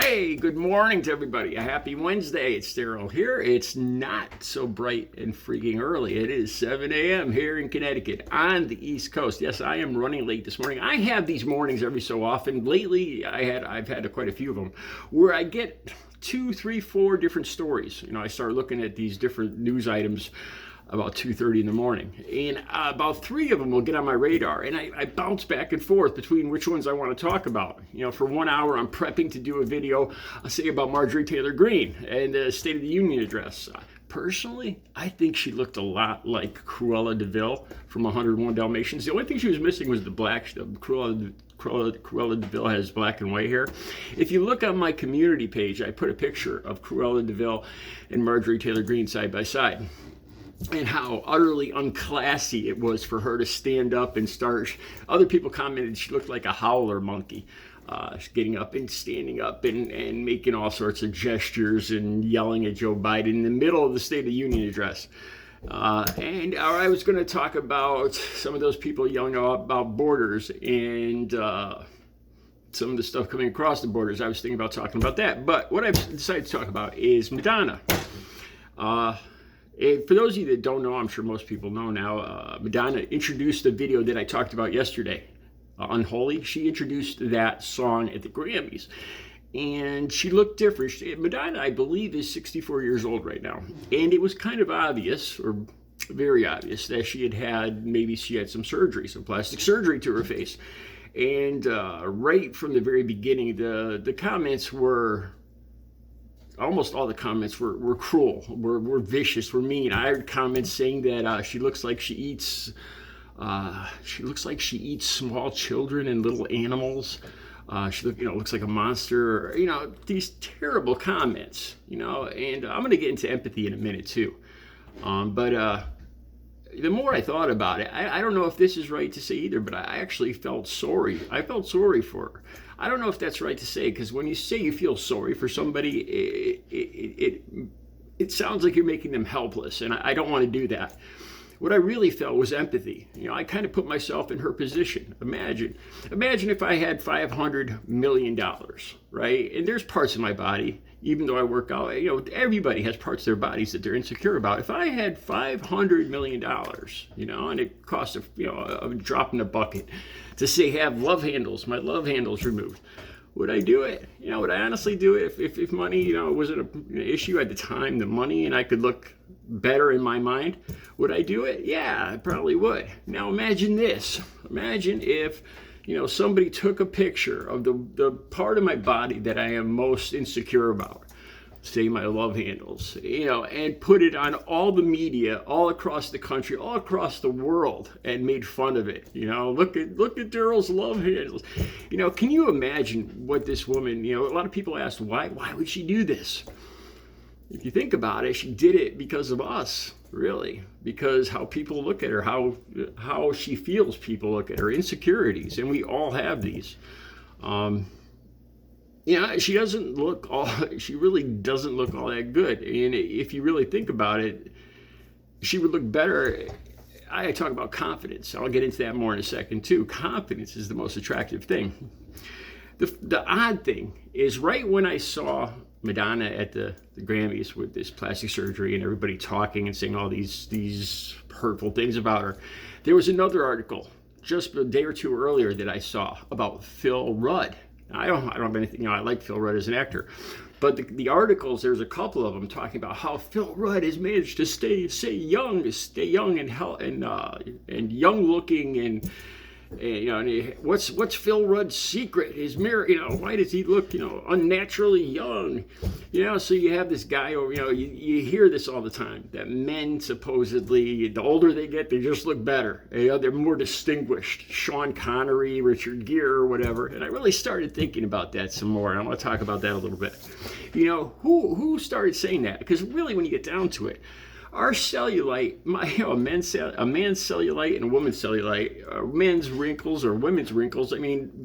Hey, good morning to everybody. A happy Wednesday. It's Daryl here. It's not so bright and freaking early. It is 7 a.m. here in Connecticut on the East Coast. Yes, I am running late this morning. I have these mornings every so often. Lately, I've had quite a few of them where I get 2, 3, 4 different stories. I start looking at these different news items about 2:30 in the morning, and about 3 of them will get on my radar, and I bounce back and forth between which ones I want to talk about. For 1 hour I'm prepping to do a video, say, about Marjorie Taylor Greene and the State of the Union address. Personally, I think she looked a lot like Cruella de Vil from 101 Dalmatians. The only thing she was missing was the black. Cruella de Vil has black and white hair. If you look on my community page, I put a picture of Cruella de Vil and Marjorie Taylor Greene side by side, and how utterly unclassy it was for her to stand up and start. Other people commented she looked like a howler monkey, getting up and standing up and making all sorts of gestures and yelling at Joe Biden in the middle of the State of the Union address. And I was going to talk about some of those people yelling about borders and some of the stuff coming across the borders. I was thinking about talking about that. But what I've decided to talk about is Madonna. For those of you that don't know, I'm sure most people know now, Madonna introduced the video that I talked about yesterday, Unholy. She introduced that song at the Grammys, and she looked different. Madonna, I believe, is 64 years old right now, and it was kind of obvious, or very obvious, that she had some surgery, some plastic surgery to her face. And right from the very beginning, the comments were... almost all the comments were cruel, were vicious, were mean. I heard comments saying that she looks like she eats small children and little animals. She looks like a monster. These terrible comments. And I'm going to get into empathy in a minute too. But the more I thought about it, I don't know if this is right to say either, but I actually felt sorry. I felt sorry for her. I don't know if that's right to say, because when you say you feel sorry for somebody, it sounds like you're making them helpless, and I don't want to do that. What I really felt was empathy. I kind of put myself in her position. Imagine if I had $500 million, right? And there's parts of my body, even though I work out, everybody has parts of their bodies that they're insecure about. If I had $500 million, and it cost a drop in the bucket to say have my love handles removed, would I do it? Would I honestly do it if money, wasn't an issue at the time, the money, and I could look better in my mind? Would I do it? Yeah, I probably would. Now imagine this. Imagine if, somebody took a picture of the part of my body that I am most insecure about, say my love handles, and put it on all the media, all across the country, all across the world, and made fun of it. Look at Daryl's love handles. Can you imagine what this woman, a lot of people asked, why would she do this? If you think about it, she did it because of us, really, because how people look at her, how she feels people look at her, insecurities, and we all have these. She really doesn't look all that good. And if you really think about it, she would look better. I talk about confidence. I'll get into that more in a second too. Confidence is the most attractive thing. The odd thing is, right when I saw Madonna at the Grammys with this plastic surgery and everybody talking and saying all these hurtful things about her, there was another article just a day or two earlier that I saw about Phil Rudd. I don't have anything, I like Phil Rudd as an actor, but the articles, there's a couple of them talking about how Phil Rudd has managed to stay young and young looking, and what's Phil Rudd's secret? His mirror, why does he look, unnaturally young? So you have this guy, you hear this all the time, that men supposedly, the older they get, they just look better. They're more distinguished. Sean Connery, Richard Gere, or whatever. And I really started thinking about that some more, and I want to talk about that a little bit. Who started saying that? Because really, when you get down to it, our cellulite, a man's cellulite and a woman's cellulite, men's wrinkles or women's wrinkles,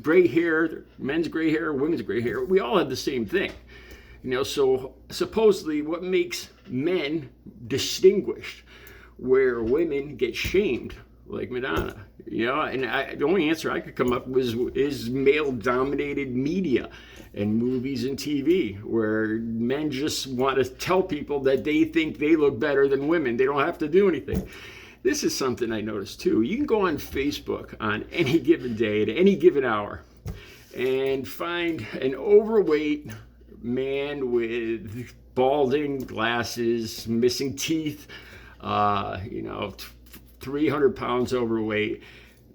gray hair, men's gray hair, women's gray hair, we all have the same thing. So supposedly what makes men distinguished, where women get shamed, like Madonna, and the only answer I could come up with is male-dominated media. and movies and TV, where men just want to tell people that they think they look better than women. They don't have to do anything. This is something I noticed too. You can go on Facebook on any given day, at any given hour, and find an overweight man with balding, glasses, missing teeth, 300 pounds overweight,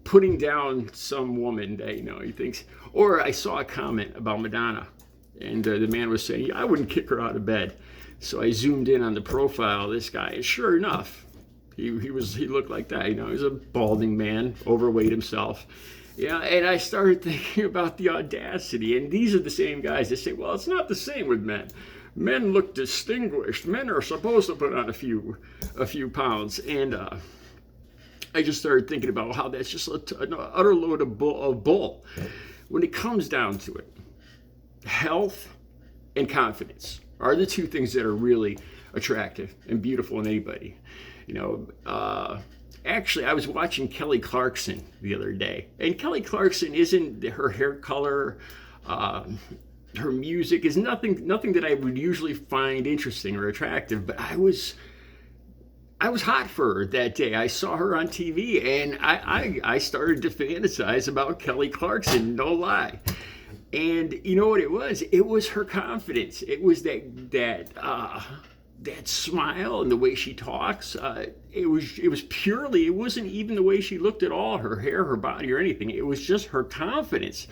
putting down some woman that, he thinks. Or I saw a comment about Madonna, and the man was saying, I wouldn't kick her out of bed. So I zoomed in on the profile of this guy, and sure enough, he looked like that. He was a balding man, overweight himself. And I started thinking about the audacity. And these are the same guys that say, well, it's not the same with men. Men look distinguished. Men are supposed to put on a few pounds. And I just started thinking about how that's just an utter load of bull. When it comes down to it, health and confidence are the two things that are really attractive and beautiful in anybody. Actually, I was watching Kelly Clarkson the other day, and Kelly Clarkson isn't her hair color, her music is nothing that I would usually find interesting or attractive. But I was hot for her that day. I saw her on TV, and I started to fantasize about Kelly Clarkson. No lie. And you know what it was? It was her confidence. It was that smile and the way she talks. It was purely, it wasn't even the way she looked at all, her hair, her body, or anything. It was just her confidence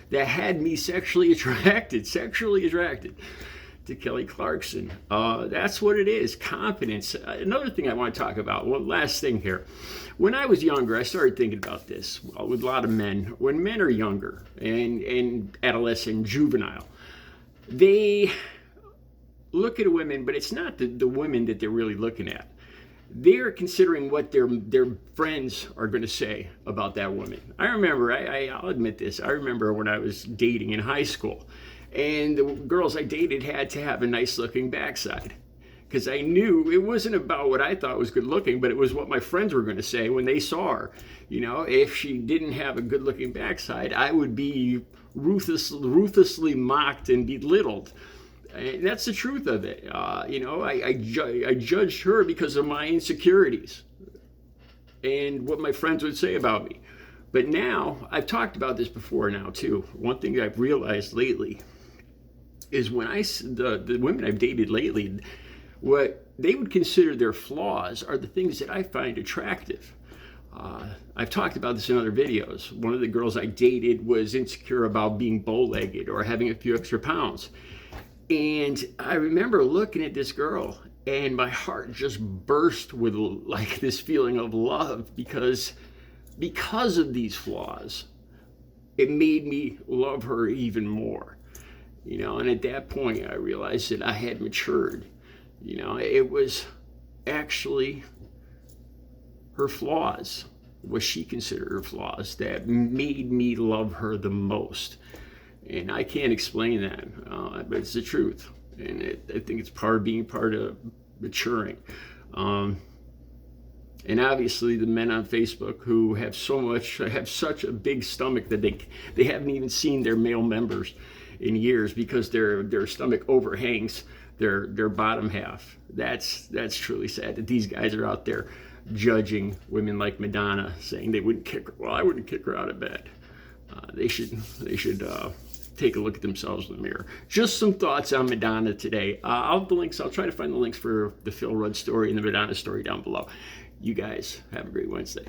that had me sexually attracted to Kelly Clarkson. That's what it is, confidence. Another thing I want to talk about, one last thing here. When I was younger, I started thinking about this with a lot of men. When men are younger and adolescent, juvenile, they look at women, but it's not the women that they're really looking at. They're considering what their friends are going to say about that woman. I remember, I'll admit this, I remember when I was dating in high school, and the girls I dated had to have a nice looking backside, because I knew it wasn't about what I thought was good looking, but it was what my friends were going to say when they saw her. If she didn't have a good looking backside, I would be ruthlessly mocked and belittled. And that's the truth of it. I judged her because of my insecurities and what my friends would say about me. But now, I've talked about this before now too. One thing I've realized lately is when the women I've dated lately, what they would consider their flaws are the things that I find attractive. I've talked about this in other videos. One of the girls I dated was insecure about being bow-legged or having a few extra pounds. And I remember looking at this girl, and my heart just burst with like this feeling of love because of these flaws. It made me love her even more. And at that point I realized that I had matured. It was actually her flaws, what she considered her flaws, that made me love her the most. And I can't explain that, but it's the truth. And I think it's being part of maturing. And obviously the men on Facebook who have such a big stomach that they haven't even seen their male members in years because their stomach overhangs their bottom half. That's truly sad that these guys are out there judging women like Madonna, saying they wouldn't kick her. Well, I wouldn't kick her out of bed. They should take a look at themselves in the mirror. Just some thoughts on Madonna today. I'll have the links. I'll try to find the links for the Phil Rudd story and the Madonna story down below. You guys have a great Wednesday.